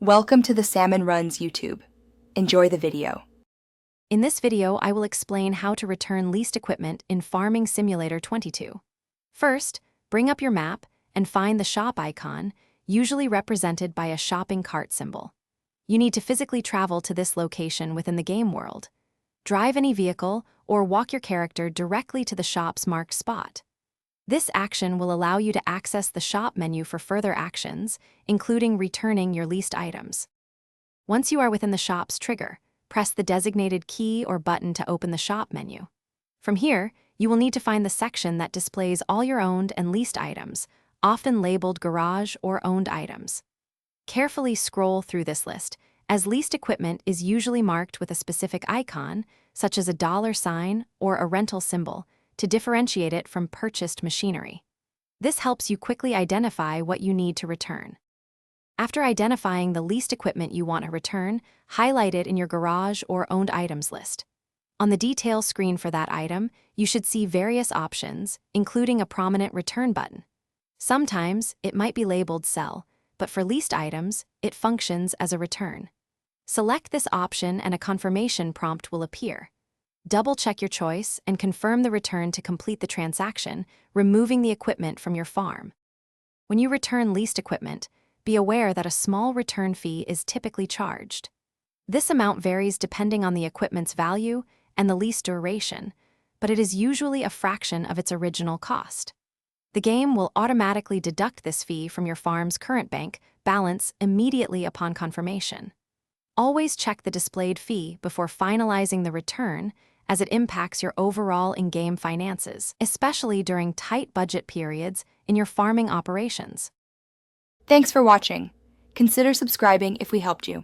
Welcome to the Salmon Runs YouTube. Enjoy the video. In this video, I will explain how to return leased equipment in Farming Simulator 22. First, bring up your map and find the shop icon, usually represented by a shopping cart symbol. You need to physically travel to this location within the game world. Drive any vehicle or walk your character directly to the shop's marked spot. This action will allow you to access the shop menu for further actions, including returning your leased items. Once you are within the shop's trigger, press the designated key or button to open the shop menu. From here, you will need to find the section that displays all your owned and leased items, often labeled garage or owned items. Carefully scroll through this list, as leased equipment is usually marked with a specific icon, such as a $sign or a rental symbol, to differentiate it from purchased machinery. This helps you quickly identify what you need to return. After identifying the leased equipment you want to return, highlight it in your garage or owned items list. On the details screen for that item, you should see various options, including a prominent return button. Sometimes it might be labeled sell, but for leased items, it functions as a return. Select this option and a confirmation prompt will appear. Double-check your choice and confirm the return to complete the transaction, removing the equipment from your farm. When you return leased equipment, be aware that a small return fee is typically charged. This amount varies depending on the equipment's value and the lease duration, but it is usually a fraction of its original cost. The game will automatically deduct this fee from your farm's current bank balance immediately upon confirmation. Always check the displayed fee before finalizing the return, as it impacts your overall in-game finances, especially during tight budget periods in your farming operations. Thanks for watching. Consider subscribing if we helped you.